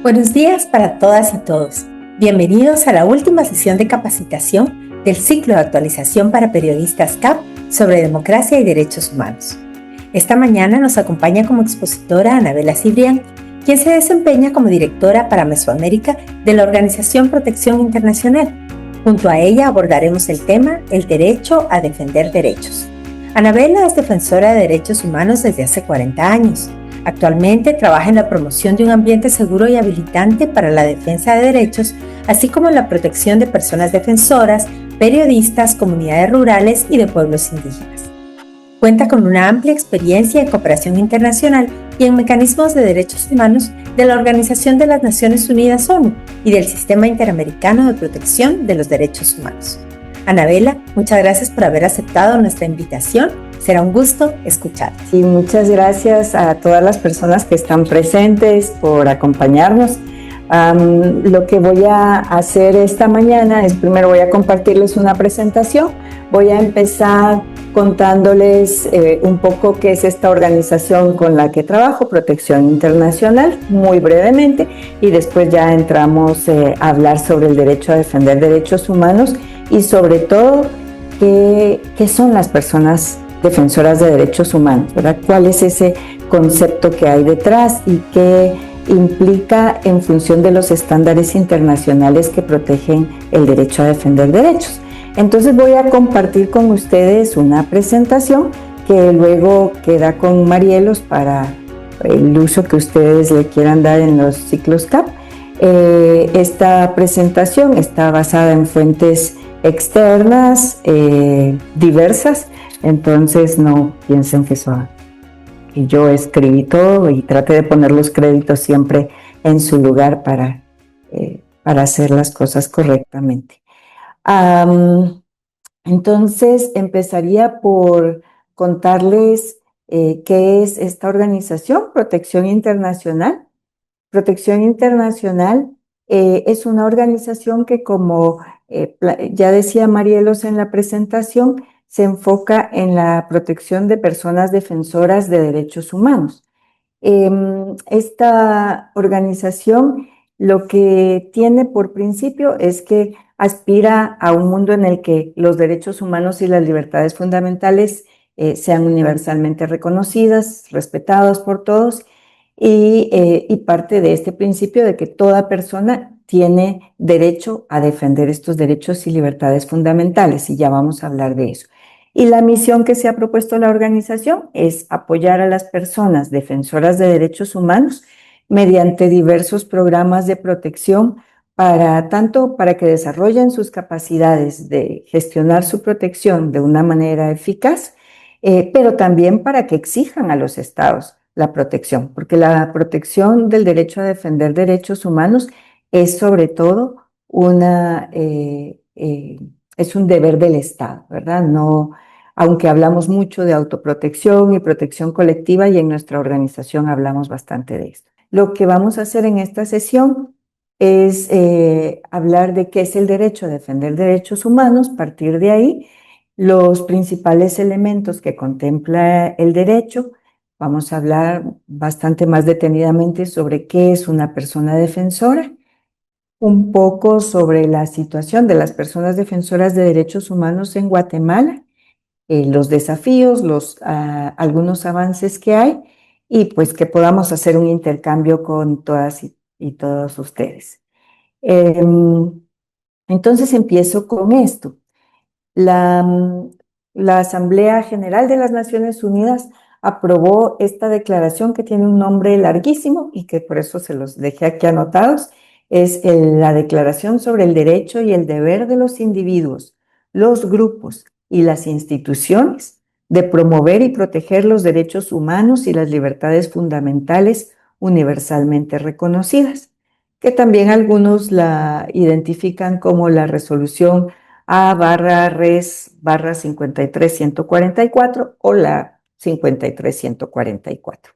Buenos días para todas y todos. Bienvenidos a la última sesión de capacitación del ciclo de actualización para periodistas CAP sobre democracia y derechos humanos. Esta mañana nos acompaña como expositora Anabela Cibrián, quien se desempeña como directora para Mesoamérica de la Organización Protección Internacional. Junto a ella abordaremos el tema El derecho a defender derechos. Anabela es defensora de derechos humanos desde hace 40 años. Actualmente trabaja en la promoción de un ambiente seguro y habilitante para la defensa de derechos, así como en la protección de personas defensoras, periodistas, comunidades rurales y de pueblos indígenas. Cuenta con una amplia experiencia en cooperación internacional y en mecanismos de derechos humanos de la Organización de las Naciones Unidas ONU y del Sistema Interamericano de Protección de los Derechos Humanos. Anabela, muchas gracias por haber aceptado nuestra invitación. Será un gusto escucharte. Sí, muchas gracias a todas las personas que están presentes por acompañarnos. Lo que voy a hacer esta mañana es, primero voy a compartirles una presentación. Voy a empezar contándoles un poco qué es esta organización con la que trabajo, Protección Internacional, muy brevemente, y después ya entramos a hablar sobre el derecho a defender derechos humanos y sobre todo qué son las personas defensoras de derechos humanos, ¿verdad? ¿Cuál es ese concepto que hay detrás y qué implica en función de los estándares internacionales que protegen el derecho a defender derechos? Entonces voy a compartir con ustedes una presentación que luego queda con Marielos para el uso que ustedes le quieran dar en los ciclos CAP. Esta presentación está basada en fuentes externas diversas, entonces no piensen que yo escribí todo y traté de poner los créditos siempre en su lugar para hacer las cosas correctamente. Entonces empezaría por contarles qué es esta organización, Protección Internacional. Protección Internacional es una organización que, como ya decía Marielos en la presentación, se enfoca en la protección de personas defensoras de derechos humanos. Esta organización lo que tiene por principio es que aspira a un mundo en el que los derechos humanos y las libertades fundamentales sean universalmente reconocidas, respetados por todos, y parte de este principio de que toda persona tiene derecho a defender estos derechos y libertades fundamentales, y ya vamos a hablar de eso. Y la misión que se ha propuesto la organización es apoyar a las personas defensoras de derechos humanos mediante diversos programas de protección tanto para que desarrollen sus capacidades de gestionar su protección de una manera eficaz, pero también para que exijan a los estados la protección, porque la protección del derecho a defender derechos humanos es sobre todo es un deber del Estado, ¿verdad? No, aunque hablamos mucho de autoprotección y protección colectiva, y en nuestra organización hablamos bastante de esto. Lo que vamos a hacer en esta sesión es hablar de qué es el derecho a defender derechos humanos, partir de ahí, los principales elementos que contempla el derecho. Vamos a hablar bastante más detenidamente sobre qué es una persona defensora, un poco sobre la situación de las personas defensoras de derechos humanos en Guatemala, los desafíos, algunos avances que hay, y pues que podamos hacer un intercambio con todas y todos ustedes. Entonces empiezo con esto. La Asamblea General de las Naciones Unidas aprobó esta declaración que tiene un nombre larguísimo y que por eso se los dejé aquí anotados. Es la Declaración sobre el Derecho y el Deber de los Individuos, los grupos y las instituciones de promover y proteger los derechos humanos y las libertades fundamentales universalmente reconocidas, que también algunos la identifican como la Resolución A/Res/53144 o la 53144.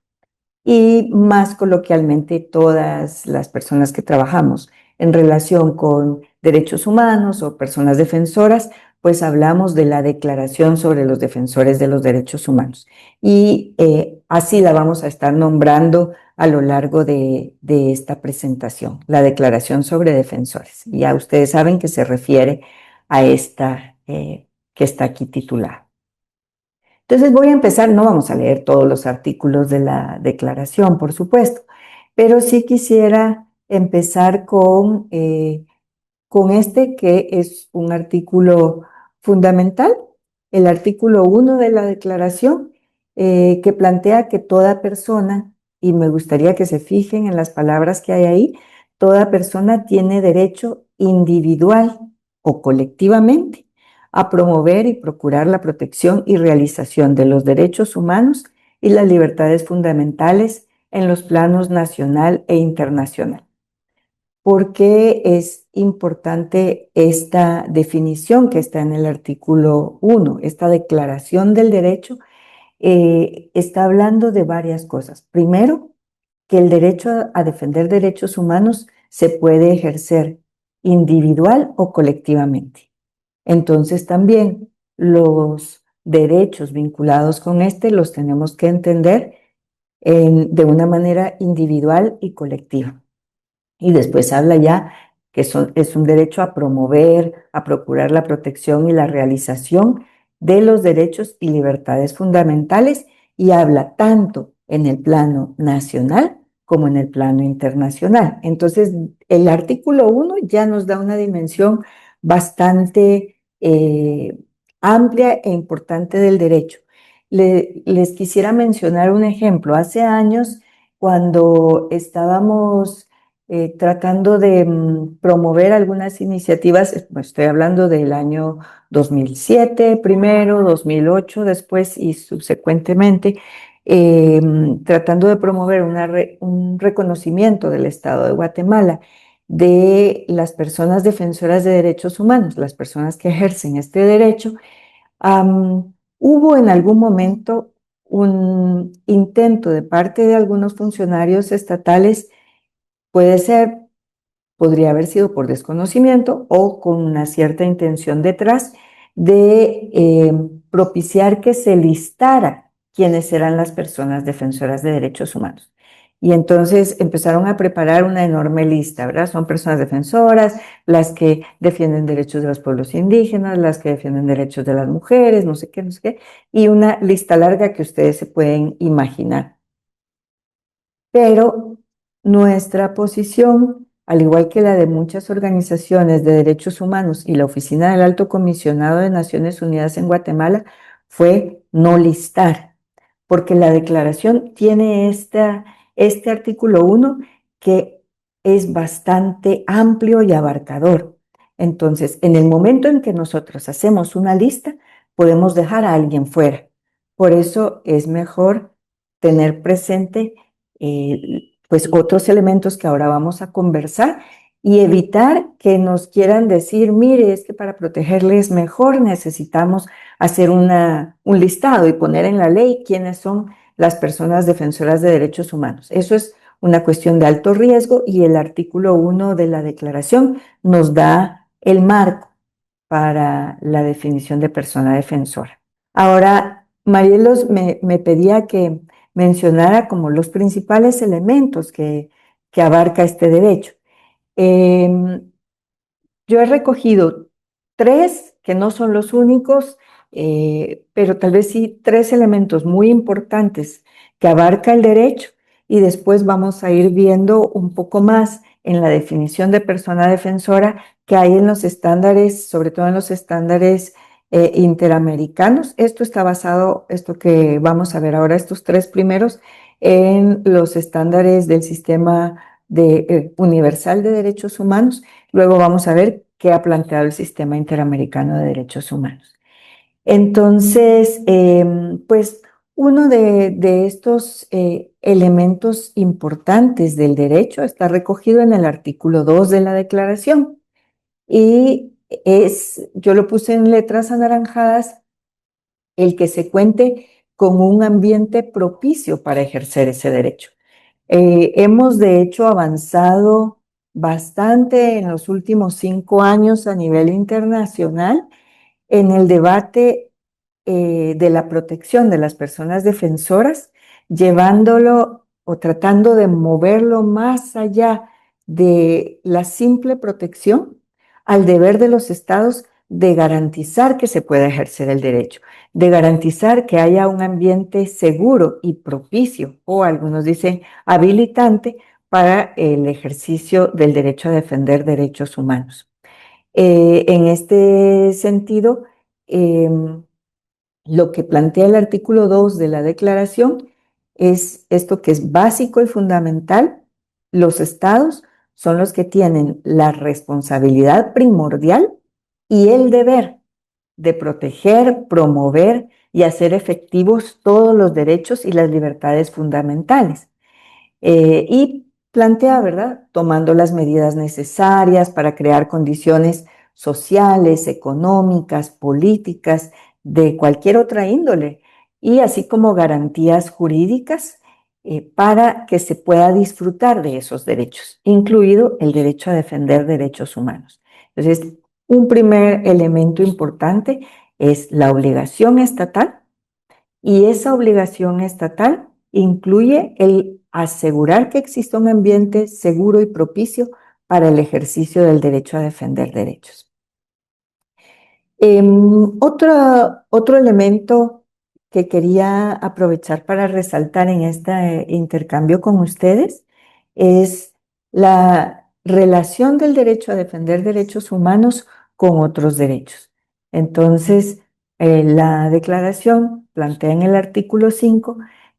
Y más coloquialmente, todas las personas que trabajamos en relación con derechos humanos o personas defensoras, pues hablamos de la Declaración sobre los Defensores de los Derechos Humanos. Y así la vamos a estar nombrando a lo largo de esta presentación, la Declaración sobre Defensores. Ya ustedes saben que se refiere a esta que está aquí titulada. Entonces voy a empezar, no vamos a leer todos los artículos de la declaración, por supuesto, pero sí quisiera empezar con este que es un artículo fundamental, el artículo 1 de la declaración, que plantea que toda persona, y me gustaría que se fijen en las palabras que hay ahí, toda persona tiene derecho individual o colectivamente a promover y procurar la protección y realización de los derechos humanos y las libertades fundamentales en los planos nacional e internacional. ¿Por qué es importante esta definición que está en el artículo 1? Esta declaración del derecho está hablando de varias cosas. Primero, que el derecho a defender derechos humanos se puede ejercer individual o colectivamente. Entonces también los derechos vinculados con este los tenemos que entender de una manera individual y colectiva. Y después habla ya que es un derecho a promover, a procurar la protección y la realización de los derechos y libertades fundamentales, y habla tanto en el plano nacional como en el plano internacional. Entonces, el artículo 1 ya nos da una dimensión bastante amplia e importante del derecho. Les quisiera mencionar un ejemplo. Hace años, cuando estábamos tratando de promover algunas iniciativas, estoy hablando del año 2007 primero, 2008 después y subsecuentemente, tratando de promover un reconocimiento del Estado de Guatemala de las personas defensoras de derechos humanos, las personas que ejercen este derecho. Hubo en algún momento un intento de parte de algunos funcionarios estatales. Podría haber sido por desconocimiento o con una cierta intención detrás de propiciar que se listara quiénes eran las personas defensoras de derechos humanos. Y entonces empezaron a preparar una enorme lista, ¿verdad? Son personas defensoras, las que defienden derechos de los pueblos indígenas, las que defienden derechos de las mujeres, no sé qué, no sé qué, y una lista larga que ustedes se pueden imaginar. Pero nuestra posición, al igual que la de muchas organizaciones de derechos humanos y la Oficina del Alto Comisionado de Naciones Unidas en Guatemala, fue no listar, porque la declaración tiene este artículo 1 que es bastante amplio y abarcador. Entonces, en el momento en que nosotros hacemos una lista, podemos dejar a alguien fuera. Por eso es mejor tener presente pues otros elementos que ahora vamos a conversar y evitar que nos quieran decir, mire, es que para protegerles mejor necesitamos hacer un listado y poner en la ley quiénes son las personas defensoras de derechos humanos. Eso es una cuestión de alto riesgo y el artículo 1 de la declaración nos da el marco para la definición de persona defensora. Ahora, Marielos me pedía que mencionara como los principales elementos que abarca este derecho. Yo he recogido tres, que no son los únicos, pero tal vez sí tres elementos muy importantes que abarca el derecho, y después vamos a ir viendo un poco más en la definición de persona defensora que hay en los estándares, sobre todo en los estándares interamericanos. Esto está basado, esto que vamos a ver ahora, estos tres primeros, en los estándares del sistema universal de derechos humanos. Luego vamos a ver qué ha planteado el Sistema Interamericano de Derechos Humanos. Entonces, pues uno de estos elementos importantes del derecho está recogido en el artículo 2 de la Declaración y yo lo puse en letras anaranjadas, el que se cuente con un ambiente propicio para ejercer ese derecho. Hemos de hecho avanzado bastante en los últimos 5 años a nivel internacional en el debate de la protección de las personas defensoras, llevándolo o tratando de moverlo más allá de la simple protección al deber de los estados de garantizar que se pueda ejercer el derecho, de garantizar que haya un ambiente seguro y propicio, o algunos dicen habilitante, para el ejercicio del derecho a defender derechos humanos. En este sentido, eh, lo que plantea el artículo 2 de la Declaración es esto que es básico y fundamental. Los estados son los que tienen la responsabilidad primordial y el deber de proteger, promover y hacer efectivos todos los derechos y las libertades fundamentales. Y plantea, ¿verdad?, tomando las medidas necesarias para crear condiciones sociales, económicas, políticas, de cualquier otra índole, y así como garantías jurídicas para que se pueda disfrutar de esos derechos, incluido el derecho a defender derechos humanos. Entonces, un primer elemento importante es la obligación estatal, y esa obligación estatal incluye el asegurar que exista un ambiente seguro y propicio para el ejercicio del derecho a defender derechos. Otro elemento que quería aprovechar para resaltar en este intercambio con ustedes es la relación del derecho a defender derechos humanos con otros derechos. Entonces, la declaración plantea en el artículo 5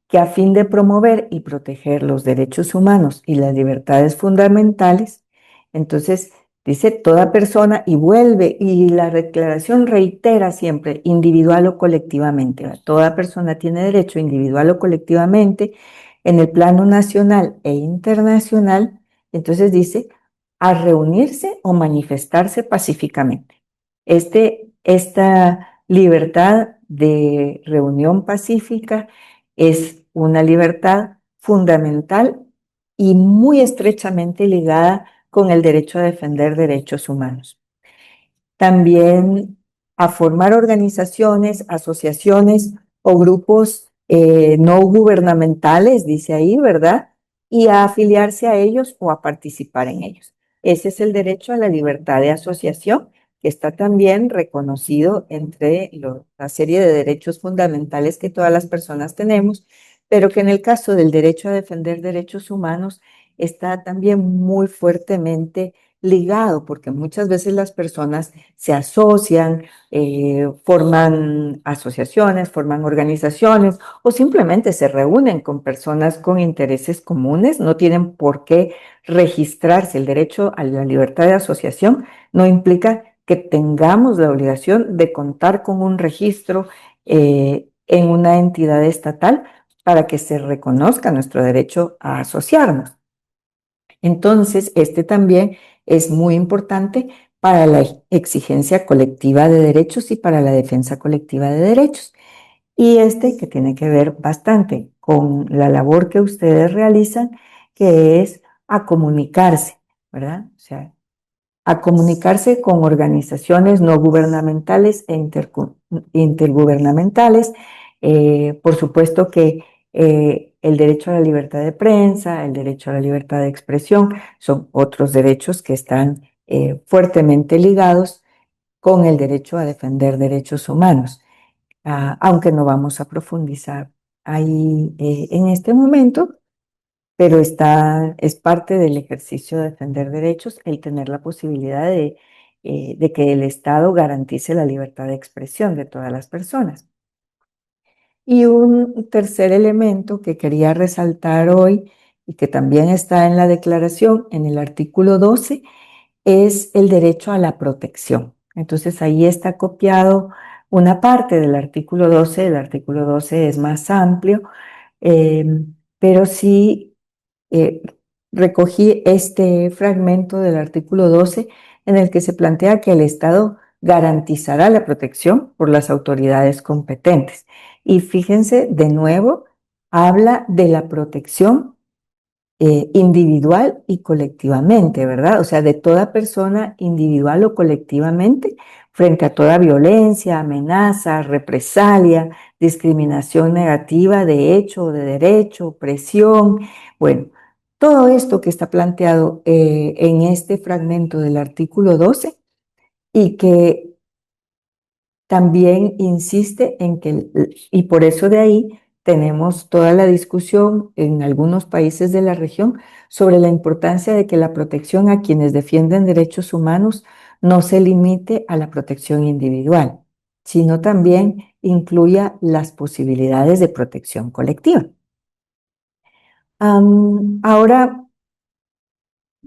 que a fin de promover y proteger los derechos humanos y las libertades fundamentales, entonces dice toda persona y vuelve, y la declaración reitera siempre, individual o colectivamente. Toda persona tiene derecho individual o colectivamente en el plano nacional e internacional, entonces dice, a reunirse o manifestarse pacíficamente. Esta libertad de reunión pacífica es una libertad fundamental y muy estrechamente ligada con el derecho a defender derechos humanos. También a formar organizaciones, asociaciones o grupos no gubernamentales, dice ahí, ¿verdad? Y a afiliarse a ellos o a participar en ellos. Ese es el derecho a la libertad de asociación, que está también reconocido entre la serie de derechos fundamentales que todas las personas tenemos, pero que en el caso del derecho a defender derechos humanos está también muy fuertemente ligado, porque muchas veces las personas se asocian, forman asociaciones, forman organizaciones o simplemente se reúnen con personas con intereses comunes, no tienen por qué registrarse. El derecho a la libertad de asociación no implica que tengamos la obligación de contar con un registro en una entidad estatal para que se reconozca nuestro derecho a asociarnos. Entonces, este también es muy importante para la exigencia colectiva de derechos y para la defensa colectiva de derechos. Y este que tiene que ver bastante con la labor que ustedes realizan, que es a comunicarse, ¿verdad? O sea, a comunicarse con organizaciones no gubernamentales e intergubernamentales. Por supuesto que el derecho a la libertad de prensa, el derecho a la libertad de expresión, son otros derechos que están fuertemente ligados con el derecho a defender derechos humanos, aunque no vamos a profundizar ahí en este momento, pero es parte del ejercicio de defender derechos el tener la posibilidad de que el Estado garantice la libertad de expresión de todas las personas. Y un tercer elemento que quería resaltar hoy y que también está en la declaración, en el artículo 12, es el derecho a la protección. Entonces ahí está copiado una parte del artículo 12. El artículo 12 es más amplio, eh, pero sí eh, recogí este fragmento del artículo 12 en el que se plantea que el Estado garantizará la protección por las autoridades competentes. Y fíjense, de nuevo, habla de la protección individual y colectivamente, ¿verdad? O sea, de toda persona individual o colectivamente frente a toda violencia, amenaza, represalia, discriminación negativa de hecho o de derecho, presión. Bueno, todo esto que está planteado en este fragmento del artículo 12 y que también insiste en que, y por eso de ahí tenemos toda la discusión en algunos países de la región sobre la importancia de que la protección a quienes defienden derechos humanos no se limite a la protección individual, sino también incluya las posibilidades de protección colectiva. Ahora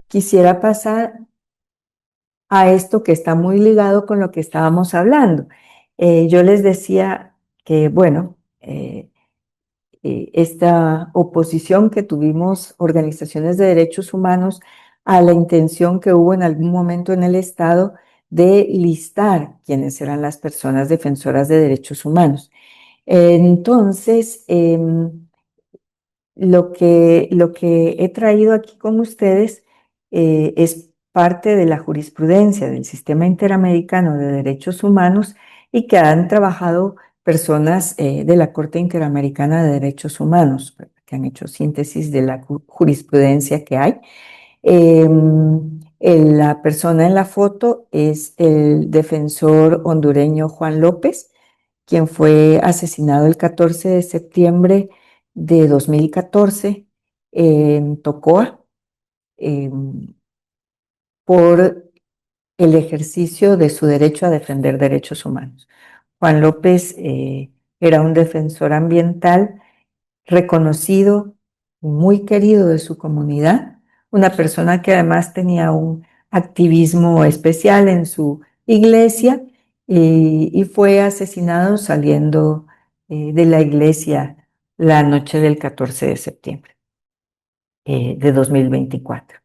quisiera pasar a esto que está muy ligado con lo que estábamos hablando. Yo les decía que, bueno, esta oposición que tuvimos organizaciones de derechos humanos a la intención que hubo en algún momento en el Estado de listar quiénes eran las personas defensoras de derechos humanos. Entonces, lo que he traído aquí con ustedes es parte de la jurisprudencia del Sistema Interamericano de Derechos Humanos y que han trabajado personas de la Corte Interamericana de Derechos Humanos, que han hecho síntesis de la jurisprudencia que hay. La persona en la foto es el defensor hondureño Juan López, quien fue asesinado el 14 de septiembre de 2014 en Tocoa eh, por el ejercicio de su derecho a defender derechos humanos. Juan López era un defensor ambiental reconocido, muy querido de su comunidad, una persona que además tenía un activismo especial en su iglesia y fue asesinado saliendo de la iglesia la noche del 14 de septiembre de 2024.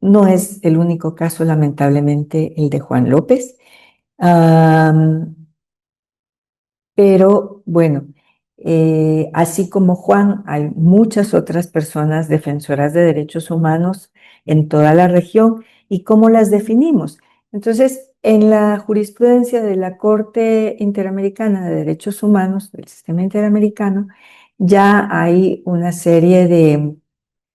No es el único caso, lamentablemente, el de Juan López. Pero bueno, así como Juan, hay muchas otras personas defensoras de derechos humanos en toda la región. ¿Y cómo las definimos? Entonces, en la jurisprudencia de la Corte Interamericana de Derechos Humanos, del sistema interamericano, ya hay una serie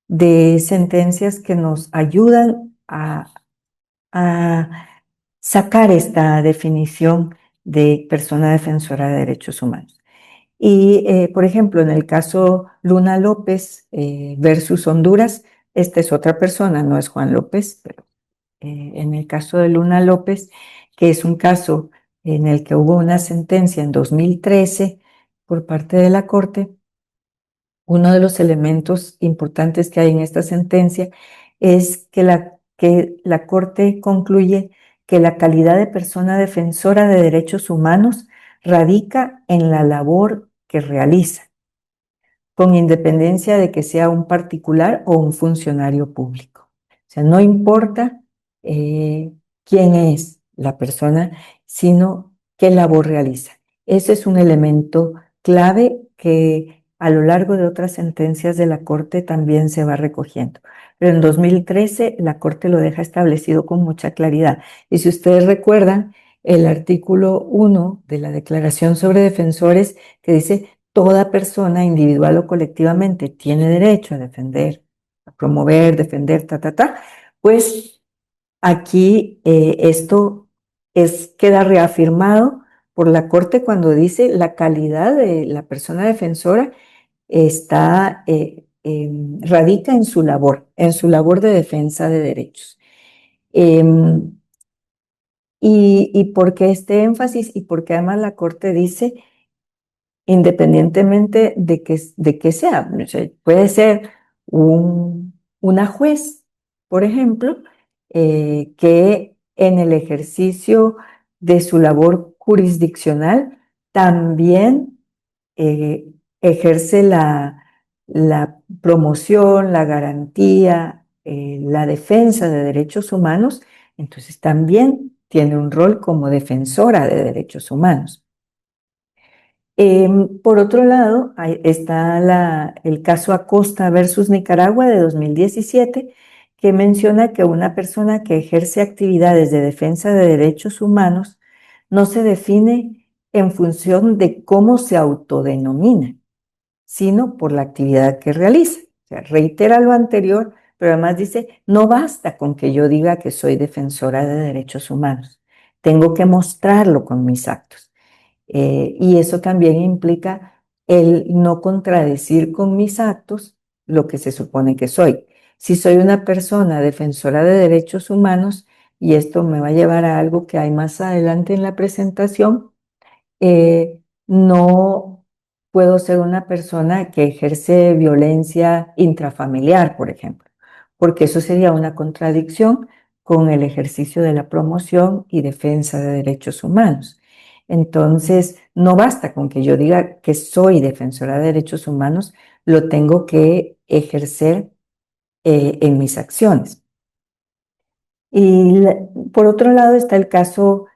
de sentencias que nos ayudan a sacar esta definición de persona defensora de derechos humanos. Y, por ejemplo, en el caso Luna López versus Honduras, esta es otra persona, no es Juan López, pero en el caso de Luna López, que es un caso en el que hubo una sentencia en 2013 por parte de la Corte, uno de los elementos importantes que hay en esta sentencia es que la Corte concluye que la calidad de persona defensora de derechos humanos radica en la labor que realiza, con independencia de que sea un particular o un funcionario público. O sea, no importa quién es la persona, sino qué labor realiza. Ese es un elemento clave que a lo largo de otras sentencias de la Corte también se va recogiendo. Pero en 2013 la Corte lo deja establecido con mucha claridad. Y si ustedes recuerdan, el artículo 1 de la Declaración sobre Defensores que dice toda persona, individual o colectivamente, tiene derecho a defender, a promover, defender, pues aquí esto queda reafirmado por la Corte cuando dice la calidad de la persona defensora radica en su labor de defensa de derechos. Y por qué este énfasis y porque además la Corte dice independientemente de que sea. O sea, puede ser una juez, por ejemplo, que en el ejercicio de su labor jurisdiccional también eh, ejerce la promoción, la garantía, la defensa de derechos humanos, entonces también tiene un rol como defensora de derechos humanos. Por otro lado, está el caso Acosta versus Nicaragua de 2017, que menciona que una persona que ejerce actividades de defensa de derechos humanos no se define en función de cómo se autodenomina, sino por la actividad que realiza. O sea, reitera lo anterior, pero además dice, no basta con que yo diga que soy defensora de derechos humanos, tengo que mostrarlo con mis actos. Y eso también implica el no contradecir con mis actos lo que se supone que soy. Si soy una persona defensora de derechos humanos, y esto me va a llevar a algo que hay más adelante en la presentación, no puedo ser una persona que ejerce violencia intrafamiliar, por ejemplo, porque eso sería una contradicción con el ejercicio de la promoción y defensa de derechos humanos. Entonces, no basta con que yo diga que soy defensora de derechos humanos, lo tengo que ejercer en mis acciones. Y por otro lado está el caso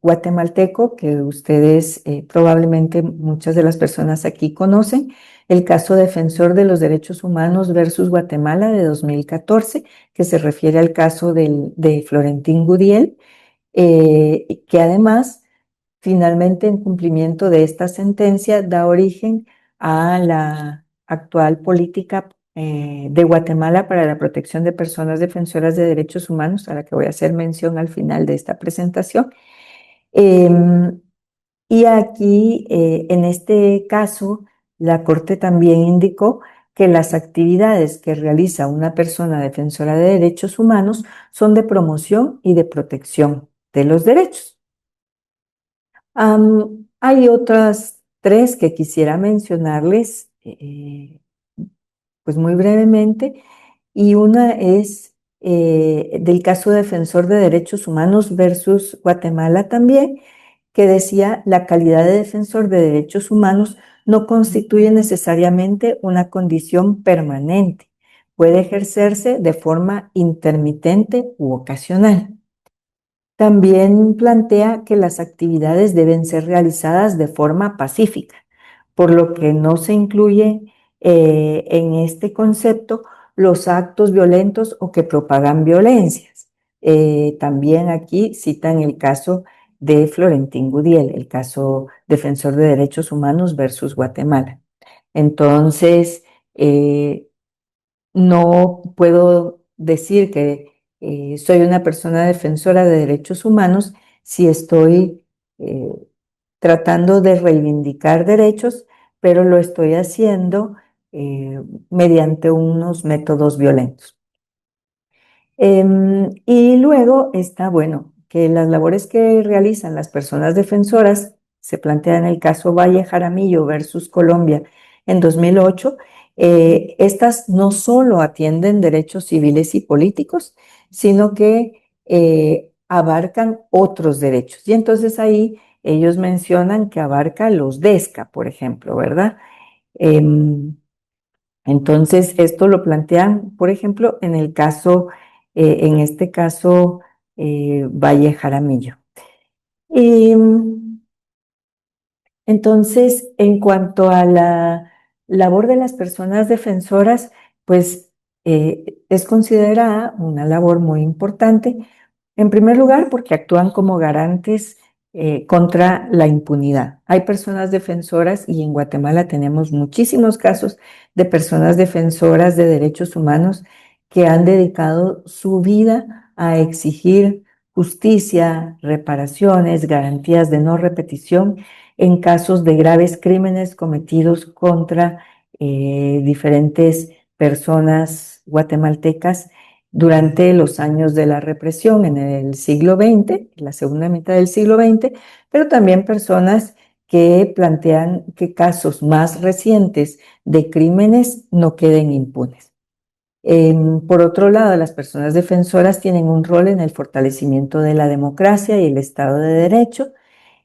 guatemalteco, que ustedes probablemente muchas de las personas aquí conocen, el caso Defensor de los Derechos Humanos versus Guatemala de 2014, que se refiere al caso de Florentín Gudiel, que además, finalmente, en cumplimiento de esta sentencia, da origen a la actual política de Guatemala para la protección de personas defensoras de derechos humanos, a la que voy a hacer mención al final de esta presentación. Em, y aquí, en este caso, la Corte también indicó que las actividades que realiza una persona defensora de derechos humanos son de promoción y de protección de los derechos. Hay otras tres que quisiera mencionarles, pues muy brevemente, y una es del caso Defensor de Derechos Humanos versus Guatemala también, que decía la calidad de defensor de derechos humanos no constituye necesariamente una condición permanente, puede ejercerse de forma intermitente u ocasional. También plantea que las actividades deben ser realizadas de forma pacífica, por lo que no se incluye en este concepto los actos violentos o que propagan violencias. También aquí citan el caso de Florentín Gudiel, el caso Defensor de Derechos Humanos versus Guatemala. Entonces, no puedo decir que soy una persona defensora de derechos humanos si estoy eh, tratando de reivindicar derechos, pero lo estoy haciendo eh, mediante unos métodos violentos. Y luego está, bueno, que las labores que realizan las personas defensoras, se plantea en el caso Valle Jaramillo versus Colombia en 2008, estas no solo atienden derechos civiles y políticos, sino que abarcan otros derechos. Y entonces ahí ellos mencionan que abarca los DESCA, por ejemplo, ¿verdad? Entonces, esto lo plantean, por ejemplo, en el caso, en este caso, Valle Jaramillo. Y entonces, en cuanto a la labor de las personas defensoras, pues es considerada una labor muy importante. En primer lugar, porque actúan como garantes contra la impunidad. Hay personas defensoras y en Guatemala tenemos muchísimos casos de personas defensoras de derechos humanos que han dedicado su vida a exigir justicia, reparaciones, garantías de no repetición en casos de graves crímenes cometidos contra diferentes personas guatemaltecas durante los años de la represión en el siglo XX, la segunda mitad del siglo XX, pero también personas que plantean que casos más recientes de crímenes no queden impunes. Por otro lado, las personas defensoras tienen un rol en el fortalecimiento de la democracia y el Estado de Derecho,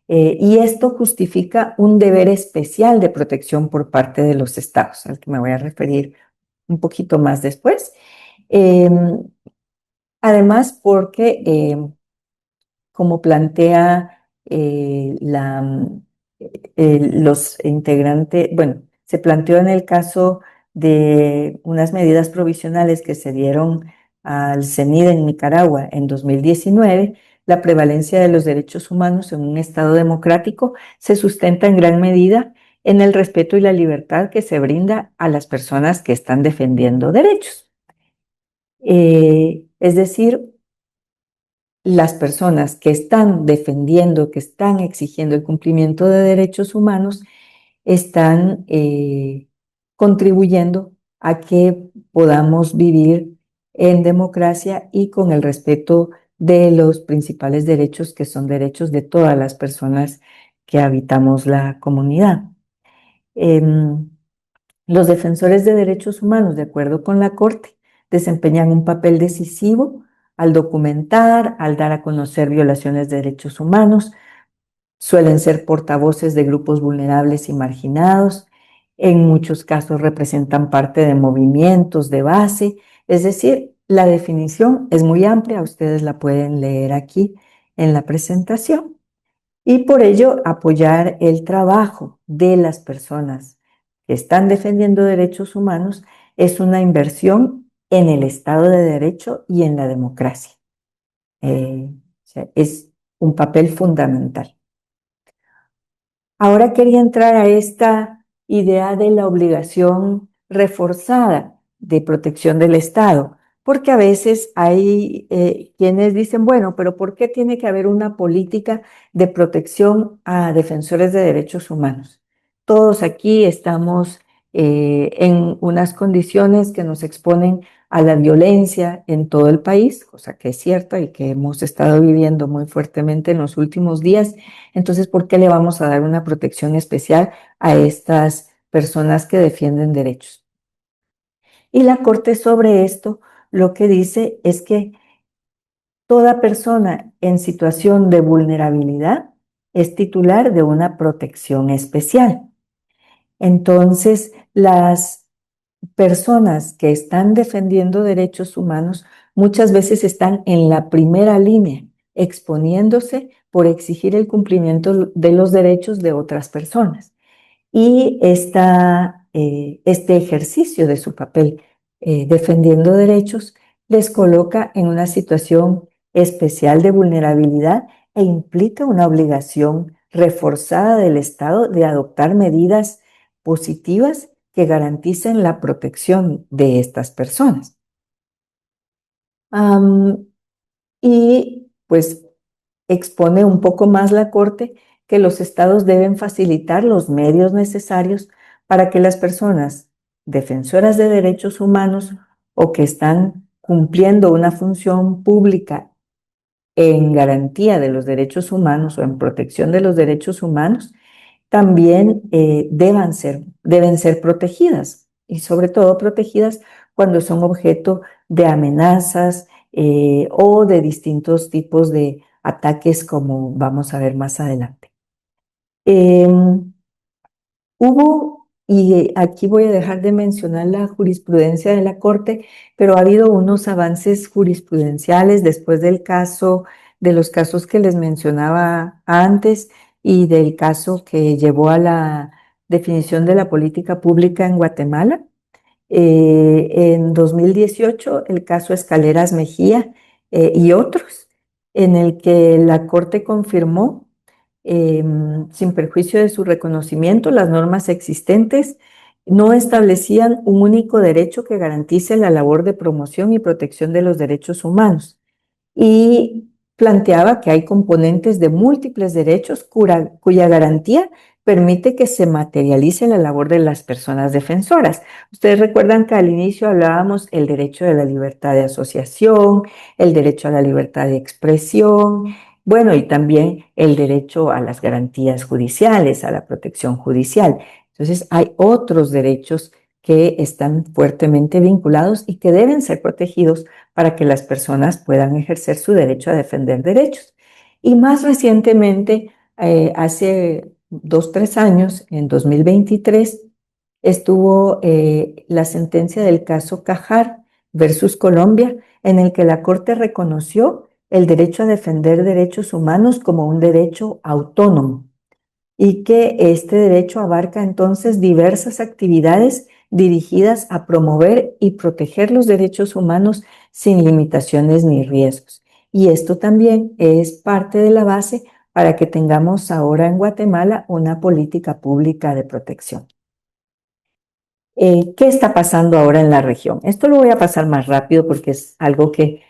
y esto justifica un deber especial de protección por parte de los estados, al que me voy a referir un poquito más después. Además, porque, como plantea los integrantes, bueno, se planteó en el caso de unas medidas provisionales que se dieron al CENIDE en Nicaragua en 2019, la prevalencia de los derechos humanos en un Estado democrático se sustenta en gran medida en el respeto y la libertad que se brinda a las personas que están defendiendo derechos. Es decir, las personas que están defendiendo, que están exigiendo el cumplimiento de derechos humanos, están contribuyendo a que podamos vivir en democracia y con el respeto de los principales derechos, que son derechos de todas las personas que habitamos la comunidad. Los defensores de derechos humanos, de acuerdo con la Corte, desempeñan un papel decisivo al documentar, al dar a conocer violaciones de derechos humanos. Suelen ser portavoces de grupos vulnerables y marginados. En muchos casos representan parte de movimientos de base. Es decir, la definición es muy amplia. Ustedes la pueden leer aquí en la presentación. Y por ello, apoyar el trabajo de las personas que están defendiendo derechos humanos es una inversión en el Estado de Derecho y en la democracia. O sea, es un papel fundamental. Ahora quería entrar a esta idea de la obligación reforzada de protección del Estado, porque a veces hay quienes dicen, bueno, pero ¿por qué tiene que haber una política de protección a defensores de derechos humanos? Todos aquí estamos en unas condiciones que nos exponen a la violencia en todo el país, cosa que es cierta y que hemos estado viviendo muy fuertemente en los últimos días. Entonces, ¿por qué le vamos a dar una protección especial a estas personas que defienden derechos? Y la Corte sobre esto lo que dice es que toda persona en situación de vulnerabilidad es titular de una protección especial. Entonces, las personas que están defendiendo derechos humanos muchas veces están en la primera línea, exponiéndose por exigir el cumplimiento de los derechos de otras personas. Y este ejercicio de su papel defendiendo derechos les coloca en una situación especial de vulnerabilidad e implica una obligación reforzada del Estado de adoptar medidas positivas que garanticen la protección de estas personas. Y pues expone un poco más la Corte que los estados deben facilitar los medios necesarios para que las personas defensoras de derechos humanos o que están cumpliendo una función pública en garantía de los derechos humanos o en protección de los derechos humanos también deben ser protegidas y sobre todo protegidas cuando son objeto de amenazas o de distintos tipos de ataques como vamos a ver más adelante. Hubo, y aquí voy a dejar de mencionar la jurisprudencia de la Corte, pero ha habido unos avances jurisprudenciales después de los casos que les mencionaba antes y del caso que llevó a la definición de la política pública en Guatemala. En 2018, el caso Escaleras Mejía y otros, en el que la Corte confirmó, sin perjuicio de su reconocimiento, las normas existentes no establecían un único derecho que garantice la labor de promoción y protección de los derechos humanos y planteaba que hay componentes de múltiples derechos cuya garantía permite que se materialice la labor de las personas defensoras. Ustedes recuerdan que al inicio hablábamos el derecho de la libertad de asociación, el derecho a la libertad de expresión, bueno, y también el derecho a las garantías judiciales, a la protección judicial. Entonces, hay otros derechos que están fuertemente vinculados y que deben ser protegidos para que las personas puedan ejercer su derecho a defender derechos. Y más recientemente, hace 2, 3 años, en 2023, estuvo la sentencia del caso Cajar versus Colombia, en el que la Corte reconoció el derecho a defender derechos humanos como un derecho autónomo y que este derecho abarca entonces diversas actividades dirigidas a promover y proteger los derechos humanos sin limitaciones ni riesgos. Y esto también es parte de la base para que tengamos ahora en Guatemala una política pública de protección. ¿Qué está pasando ahora en la región? Esto lo voy a pasar más rápido porque es algo que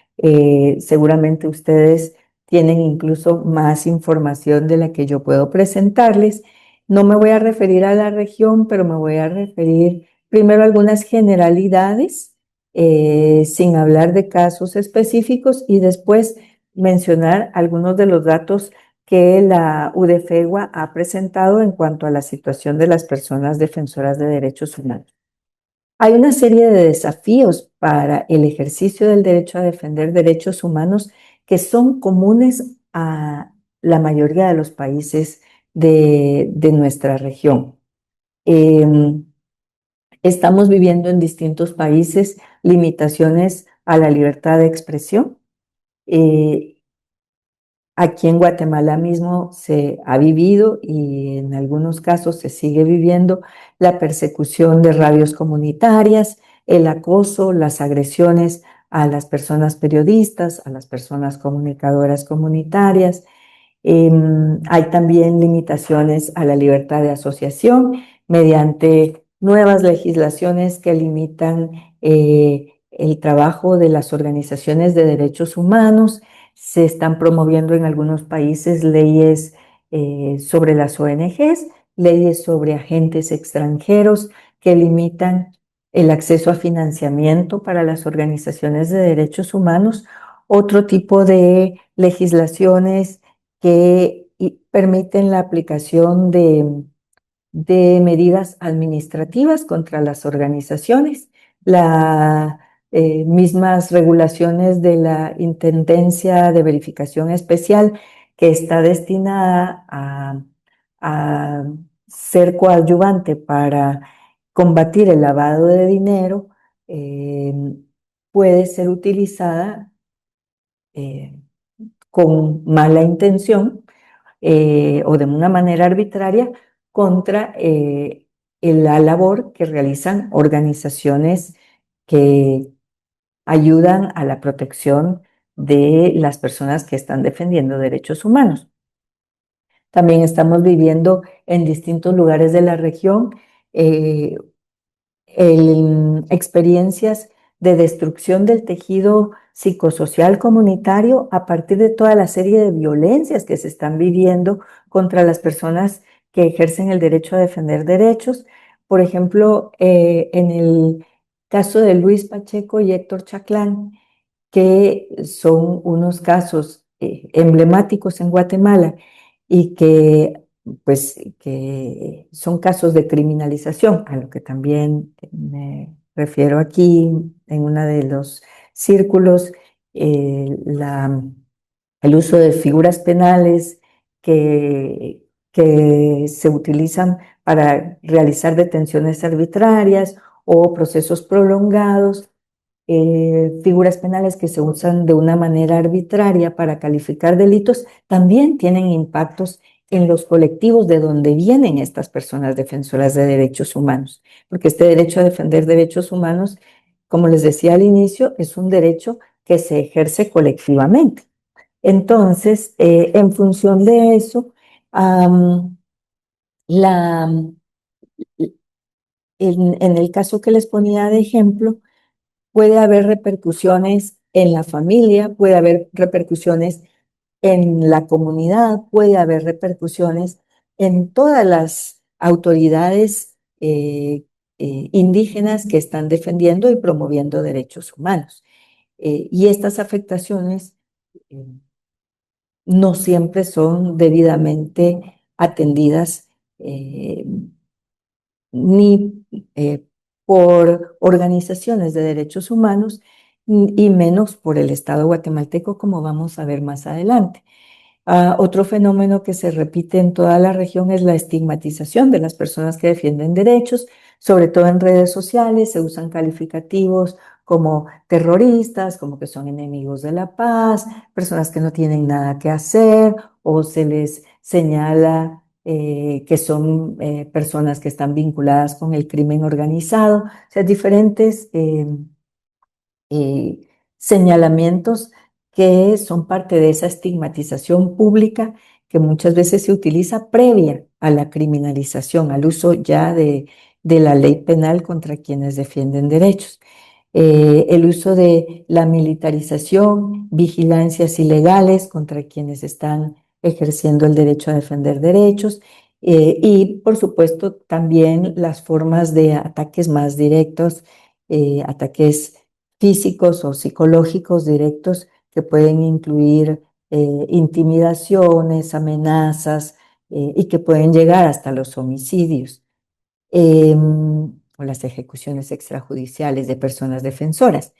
seguramente ustedes tienen incluso más información de la que yo puedo presentarles. No me voy a referir a la región, pero me voy a referir primero a algunas generalidades, sin hablar de casos específicos, y después mencionar algunos de los datos que la UDFEGUA ha presentado en cuanto a la situación de las personas defensoras de derechos humanos. Hay una serie de desafíos para el ejercicio del derecho a defender derechos humanos que son comunes a la mayoría de los países de nuestra región. Estamos viviendo en distintos países limitaciones a la libertad de expresión. Aquí en Guatemala mismo se ha vivido y en algunos casos se sigue viviendo la persecución de radios comunitarias, el acoso, las agresiones a las personas periodistas, a las personas comunicadoras comunitarias. Hay también limitaciones a la libertad de asociación mediante nuevas legislaciones que limitan el trabajo de las organizaciones de derechos humanos. Se están promoviendo en algunos países leyes sobre las ONGs, leyes sobre agentes extranjeros que limitan el acceso a financiamiento para las organizaciones de derechos humanos, otro tipo de legislaciones que permiten la aplicación de medidas administrativas contra las organizaciones, las mismas regulaciones de la Intendencia de Verificación Especial que está destinada a ser coadyuvante para combatir el lavado de dinero, eh, puede ser utilizada con mala intención o de una manera arbitraria contra la labor que realizan organizaciones que ayudan a la protección de las personas que están defendiendo derechos humanos. También estamos viviendo en distintos lugares de la región eh, experiencias de destrucción del tejido psicosocial comunitario a partir de toda la serie de violencias que se están viviendo contra las personas que ejercen el derecho a defender derechos. Por ejemplo, en el caso de Luis Pacheco y Héctor Chaclán, que son unos casos emblemáticos en Guatemala y que, pues, que son casos de criminalización, a lo que también me refiero aquí en uno de los círculos, el uso de figuras penales que se utilizan para realizar detenciones arbitrarias o procesos prolongados, figuras penales que se usan de una manera arbitraria para calificar delitos, también tienen impactos en los colectivos de donde vienen estas personas defensoras de derechos humanos, porque este derecho a defender derechos humanos, como les decía al inicio, es un derecho que se ejerce colectivamente. Entonces, en función de eso, la, en el caso que les ponía de ejemplo, puede haber repercusiones en la familia, puede haber repercusiones en la comunidad, puede haber repercusiones en todas las autoridades indígenas que están defendiendo y promoviendo derechos humanos. Y estas afectaciones eh, no siempre son debidamente atendidas ni por organizaciones de derechos humanos y menos por el Estado guatemalteco, como vamos a ver más adelante. Otro fenómeno que se repite en toda la región es la estigmatización de las personas que defienden derechos, sobre todo en redes sociales. Se usan calificativos como terroristas, como que son enemigos de la paz, personas que no tienen nada que hacer, o se les señala que son personas que están vinculadas con el crimen organizado, o sea, diferentes eh, señalamientos que son parte de esa estigmatización pública que muchas veces se utiliza previa a la criminalización, al uso ya de la ley penal contra quienes defienden derechos. El uso de la militarización, vigilancias ilegales contra quienes están ejerciendo el derecho a defender derechos, y por supuesto también las formas de ataques más directos, ataques físicos o psicológicos directos que pueden incluir intimidaciones, amenazas, y que pueden llegar hasta los homicidios, o las ejecuciones extrajudiciales de personas defensoras.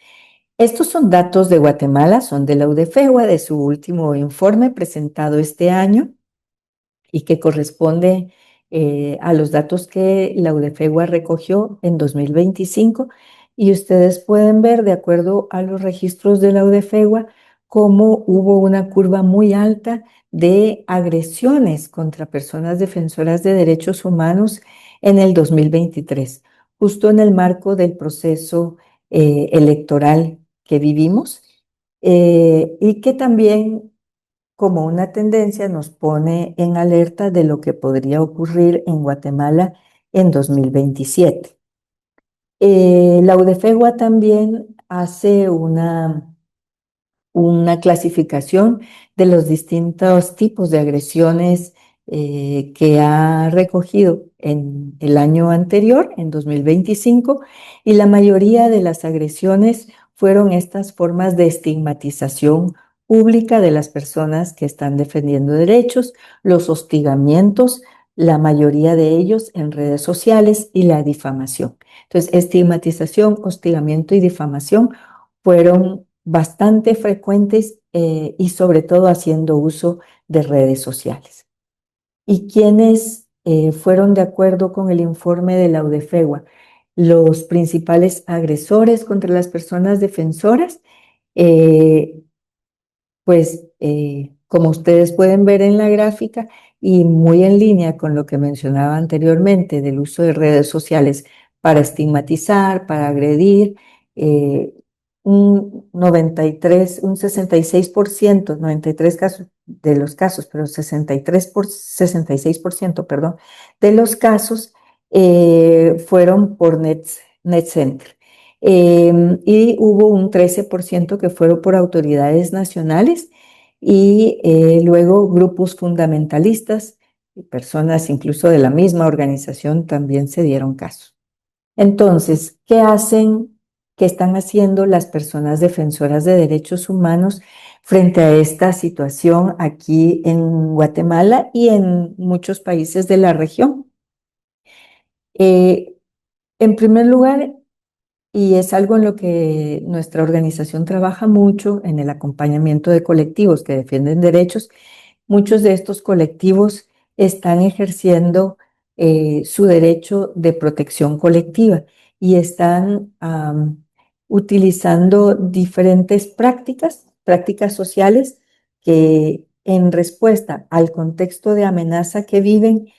Estos son datos de Guatemala, son de la UDFEGUA, de su último informe presentado este año y que corresponde a los datos que la UDFEGUA recogió en 2025. Y ustedes pueden ver, de acuerdo a los registros de la UDFEGUA, cómo hubo una curva muy alta de agresiones contra personas defensoras de derechos humanos en el 2023, justo en el marco del proceso electoral que vivimos, y que también como una tendencia nos pone en alerta de lo que podría ocurrir en Guatemala en 2027. La UDFEGUA también hace una clasificación de los distintos tipos de agresiones que ha recogido en el año anterior, en 2025, y la mayoría de las agresiones fueron estas formas de estigmatización pública de las personas que están defendiendo derechos, los hostigamientos, la mayoría de ellos en redes sociales, y la difamación. Entonces, estigmatización, hostigamiento y difamación fueron bastante frecuentes, y sobre todo haciendo uso de redes sociales. ¿Y quiénes fueron de acuerdo con el informe de la UDFEGUA? Los principales agresores contra las personas defensoras, eh, pues como ustedes pueden ver en la gráfica y muy en línea con lo que mencionaba anteriormente del uso de redes sociales para estigmatizar, para agredir, eh, un 93, un 66%, 93 casos de los casos, pero 66%, perdón, de los casos fueron por Net Center. Y hubo un 13% que fueron por autoridades nacionales, y luego grupos fundamentalistas y personas incluso de la misma organización también se dieron caso. Entonces, ¿qué hacen, qué están haciendo las personas defensoras de derechos humanos frente a esta situación aquí en Guatemala y en muchos países de la región? En primer lugar, y es algo en lo que nuestra organización trabaja mucho, en el acompañamiento de colectivos que defienden derechos. Muchos de estos colectivos están ejerciendo su derecho de protección colectiva y están utilizando diferentes prácticas sociales que en respuesta al contexto de amenaza que viven,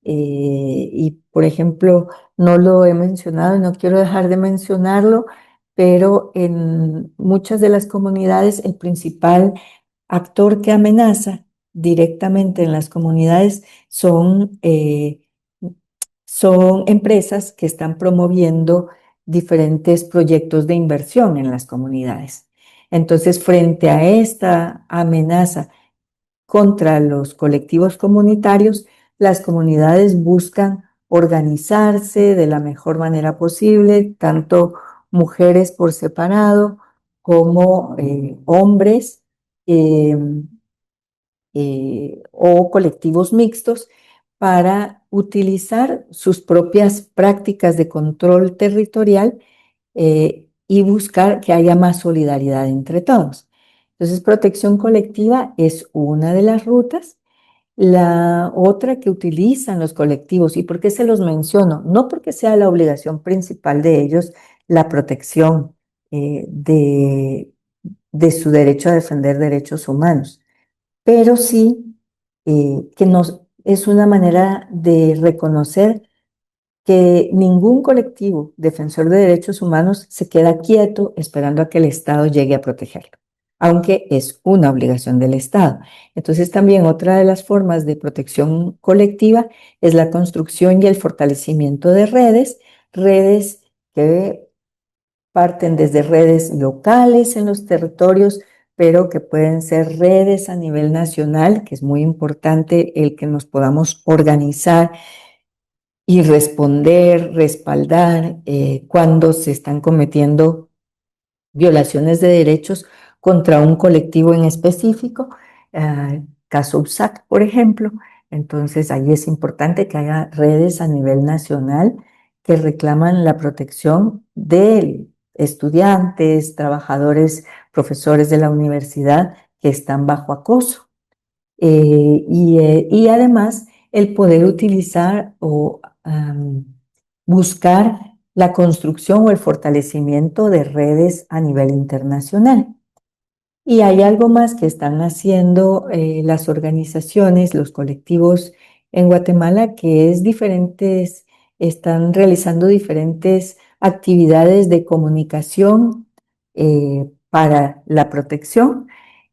y por ejemplo, no lo he mencionado y no quiero dejar de mencionarlo, pero en muchas de las comunidades el principal actor que amenaza directamente en las comunidades son empresas que están promoviendo diferentes proyectos de inversión en las comunidades. Entonces, frente a esta amenaza contra los colectivos comunitarios, las comunidades buscan organizarse de la mejor manera posible, tanto mujeres por separado como hombres, eh, o colectivos mixtos, para utilizar sus propias prácticas de control territorial, y buscar que haya más solidaridad entre todos. Entonces, protección colectiva es una de las rutas. La otra que utilizan los colectivos, ¿y por qué se los menciono? No porque sea la obligación principal de ellos la protección de su derecho a defender derechos humanos, pero sí que es una manera de reconocer que ningún colectivo defensor de derechos humanos se queda quieto esperando a que el Estado llegue a protegerlo, aunque es una obligación del Estado. Entonces, también otra de las formas de protección colectiva es la construcción y el fortalecimiento de redes que parten desde redes locales en los territorios, pero que pueden ser redes a nivel nacional, que es muy importante el que nos podamos organizar y responder, respaldar cuando se están cometiendo violaciones de derechos contra un colectivo en específico, caso USAC, por ejemplo. Entonces, ahí es importante que haya redes a nivel nacional que reclaman la protección de estudiantes, trabajadores, profesores de la universidad que están bajo acoso. Y además el poder utilizar o buscar la construcción o el fortalecimiento de redes a nivel internacional. Y hay algo más que están haciendo las organizaciones, los colectivos en Guatemala, que es diferentes, están realizando diferentes actividades de comunicación para la protección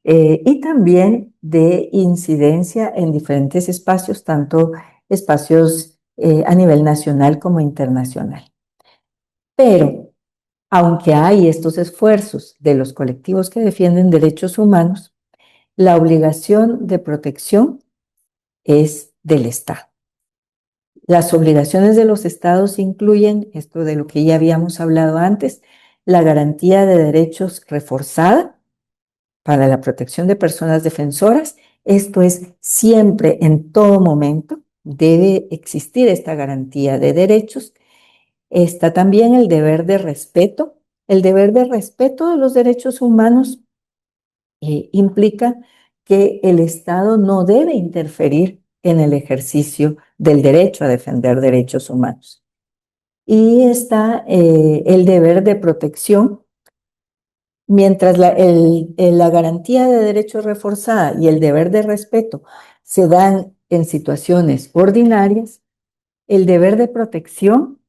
y también de incidencia en diferentes espacios, tanto espacios a nivel nacional como internacional. Pero aunque hay estos esfuerzos de los colectivos que defienden derechos humanos, la obligación de protección es del Estado. Las obligaciones de los estados incluyen, esto de lo que ya habíamos hablado antes, la garantía de derechos reforzada para la protección de personas defensoras. Esto es siempre, en todo momento, debe existir esta garantía de derechos. Está también el deber de respeto. El deber de respeto de los derechos humanos implica que el Estado no debe interferir en el ejercicio del derecho a defender derechos humanos. Y está el deber de protección. Mientras la garantía de derechos reforzada y el deber de respeto se dan en situaciones ordinarias, el deber de protección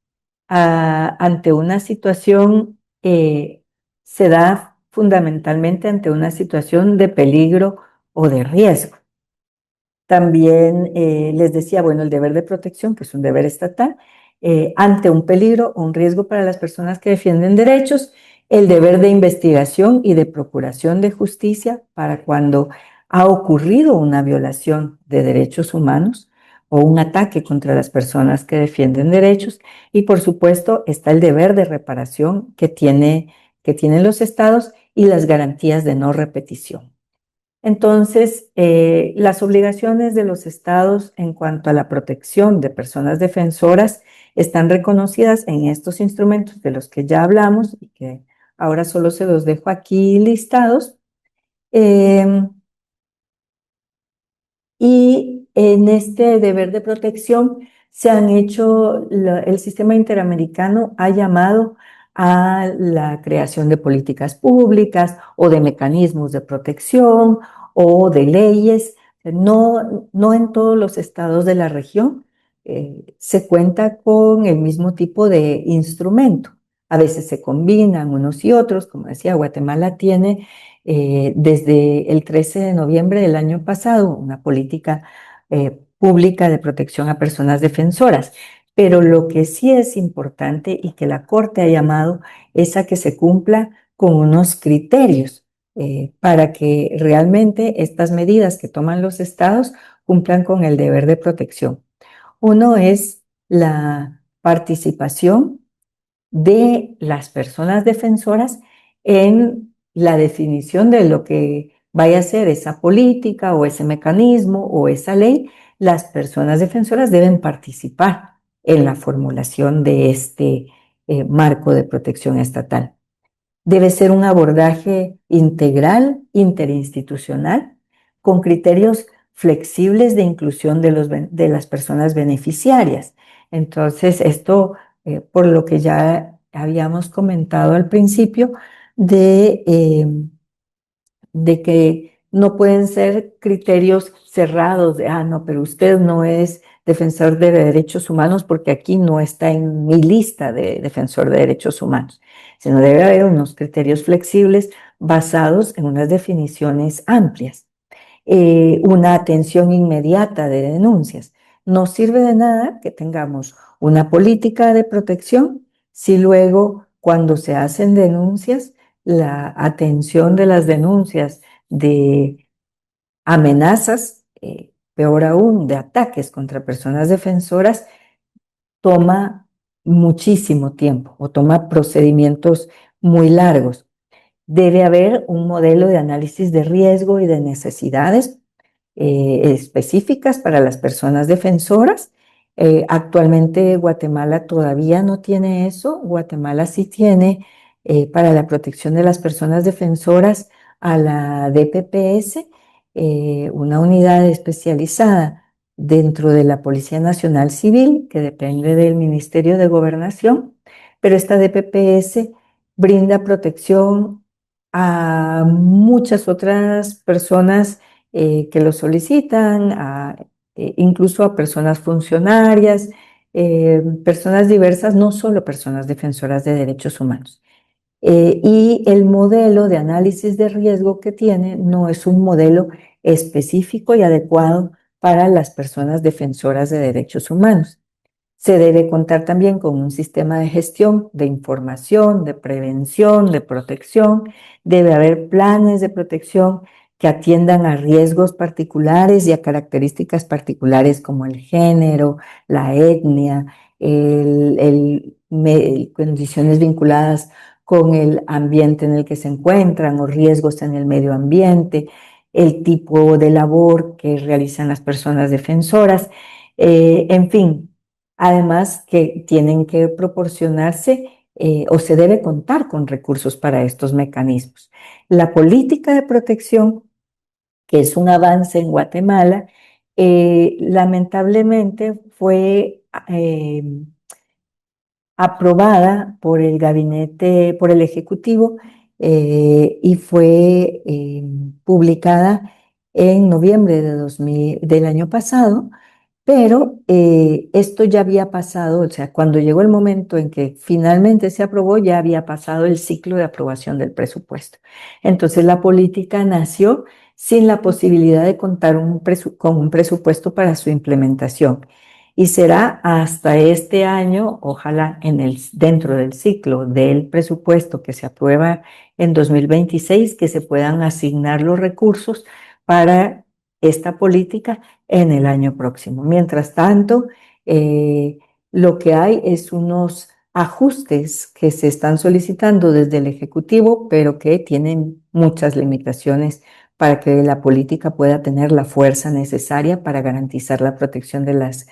ante una situación se da fundamentalmente ante una situación de peligro o de riesgo. También les decía, bueno, el deber de protección, que es un deber estatal, ante un peligro o un riesgo para las personas que defienden derechos, el deber de investigación y de procuración de justicia para cuando ha ocurrido una violación de derechos humanos o un ataque contra las personas que defienden derechos. Y por supuesto está el deber de reparación que tienen los estados y las garantías de no repetición. Entonces, las obligaciones de los estados en cuanto a la protección de personas defensoras están reconocidas en estos instrumentos de los que ya hablamos y que ahora solo se los dejo aquí listados. Y en este deber de protección se han hecho, el sistema interamericano ha llamado a la creación de políticas públicas o de mecanismos de protección o de leyes. No en todos los estados de la región se cuenta con el mismo tipo de instrumento. A veces se combinan unos y otros, como decía, Guatemala tiene desde el 13 de noviembre del año pasado una política pública de protección a personas defensoras. Pero lo que sí es importante y que la Corte ha llamado es a que se cumpla con unos criterios para que realmente estas medidas que toman los estados cumplan con el deber de protección. Uno es la participación de las personas defensoras en la definición de lo que vaya a ser esa política o ese mecanismo o esa ley. Las personas defensoras deben participar en la formulación de este marco de protección estatal. Debe ser un abordaje integral, interinstitucional, con criterios flexibles de inclusión de las personas beneficiarias. Entonces, esto, por lo que ya habíamos comentado al principio, de que no pueden ser criterios cerrados de, no, pero usted no es defensor de derechos humanos porque aquí no está en mi lista de defensor de derechos humanos, sino debe haber unos criterios flexibles basados en unas definiciones amplias. Una atención inmediata de denuncias. No sirve de nada que tengamos una política de protección si luego, cuando se hacen denuncias, la atención de las denuncias de amenazas, peor aún, de ataques contra personas defensoras, toma muchísimo tiempo o toma procedimientos muy largos. Debe haber un modelo de análisis de riesgo y de necesidades específicas para las personas defensoras. Actualmente Guatemala todavía no tiene eso. Guatemala sí tiene para la protección de las personas defensoras a la DPPS, una unidad especializada dentro de la Policía Nacional Civil que depende del Ministerio de Gobernación, pero esta DPPS brinda protección a muchas otras personas que lo solicitan, incluso a personas funcionarias, personas diversas, no solo personas defensoras de derechos humanos. Y el modelo de análisis de riesgo que tiene no es un modelo específico y adecuado para las personas defensoras de derechos humanos. Se debe contar también con un sistema de gestión de información, de prevención, de protección. Debe haber planes de protección que atiendan a riesgos particulares y a características particulares como el género, la etnia, condiciones vinculadas con el ambiente en el que se encuentran o riesgos en el medio ambiente, el tipo de labor que realizan las personas defensoras, en fin. Además que tienen que proporcionarse o se debe contar con recursos para estos mecanismos. La política de protección, que es un avance en Guatemala, lamentablemente fue aprobada por el gabinete, por el Ejecutivo, y fue publicada en noviembre del año pasado, pero esto ya había pasado, o sea, cuando llegó el momento en que finalmente se aprobó, ya había pasado el ciclo de aprobación del presupuesto. Entonces la política nació sin la posibilidad de contar con un presupuesto para su implementación. Y será hasta este año, ojalá dentro del ciclo del presupuesto que se aprueba en 2026, que se puedan asignar los recursos para esta política en el año próximo. Mientras tanto, lo que hay es unos ajustes que se están solicitando desde el Ejecutivo, pero que tienen muchas limitaciones para que la política pueda tener la fuerza necesaria para garantizar la protección de las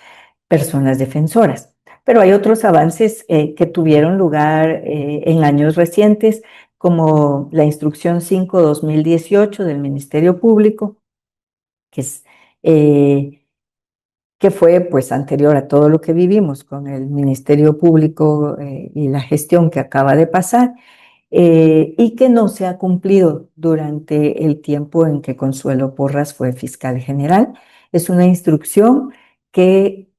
personas defensoras. Pero hay otros avances que tuvieron lugar en años recientes, como la Instrucción 5/2018 del Ministerio Público, que es que fue pues anterior a todo lo que vivimos con el Ministerio Público y la gestión que acaba de pasar, y que no se ha cumplido durante el tiempo en que Consuelo Porras fue fiscal general. Es una instrucción que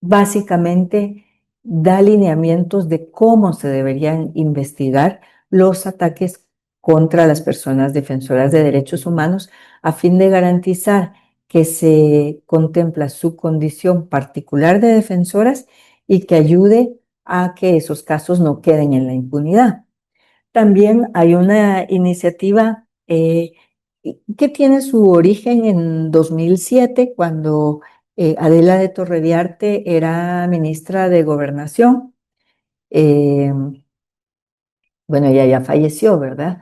básicamente da lineamientos de cómo se deberían investigar los ataques contra las personas defensoras de derechos humanos a fin de garantizar que se contempla su condición particular de defensoras y que ayude a que esos casos no queden en la impunidad. También hay una iniciativa que tiene su origen en 2007, cuando Adela de Torreviarte era ministra de Gobernación. Eh, bueno, ella ya falleció, ¿verdad?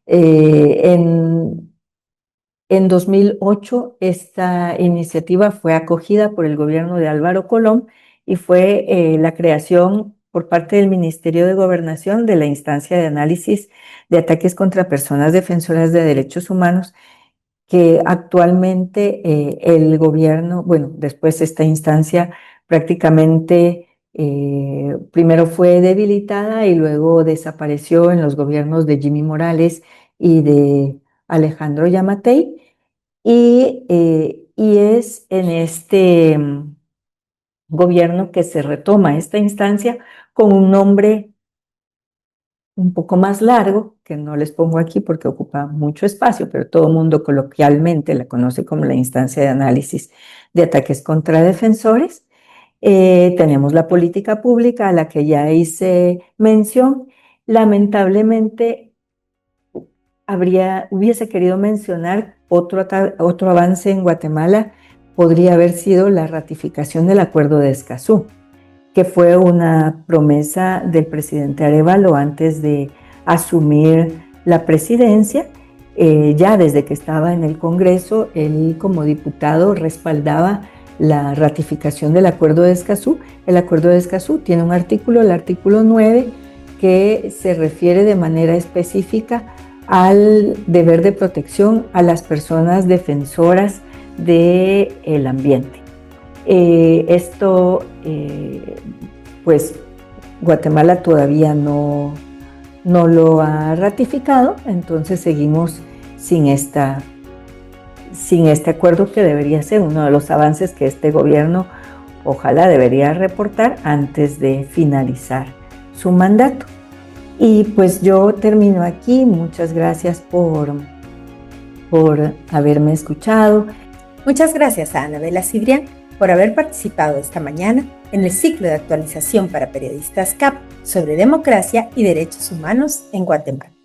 En 2008, esta iniciativa fue acogida por el gobierno de Álvaro Colón y fue la creación por parte del Ministerio de Gobernación de la instancia de análisis de ataques contra personas defensoras de derechos humanos, que actualmente el gobierno, bueno, después esta instancia prácticamente primero fue debilitada y luego desapareció en los gobiernos de Jimmy Morales y de Alejandro Yamatei. y es en este gobierno que se retoma esta instancia con un nombre un poco más largo, que no les pongo aquí porque ocupa mucho espacio, pero todo el mundo coloquialmente la conoce como la instancia de análisis de ataques contra defensores. Tenemos la política pública a la que ya hice mención. Lamentablemente, hubiese querido mencionar otro avance en Guatemala, podría haber sido la ratificación del Acuerdo de Escazú, que fue una promesa del presidente Arévalo antes de asumir la presidencia. Ya desde que estaba en el Congreso, él como diputado respaldaba la ratificación del Acuerdo de Escazú. El Acuerdo de Escazú tiene un artículo, el artículo 9, que se refiere de manera específica al deber de protección a las personas defensoras del ambiente. Pues Guatemala todavía no lo ha ratificado, entonces seguimos sin este acuerdo, que debería ser uno de los avances que este gobierno ojalá debería reportar antes de finalizar su mandato. Y pues yo termino aquí. Muchas gracias por haberme escuchado. Muchas gracias a Anabela Cibrián por haber participado esta mañana en el ciclo de actualización para periodistas CAP sobre democracia y derechos humanos en Guatemala.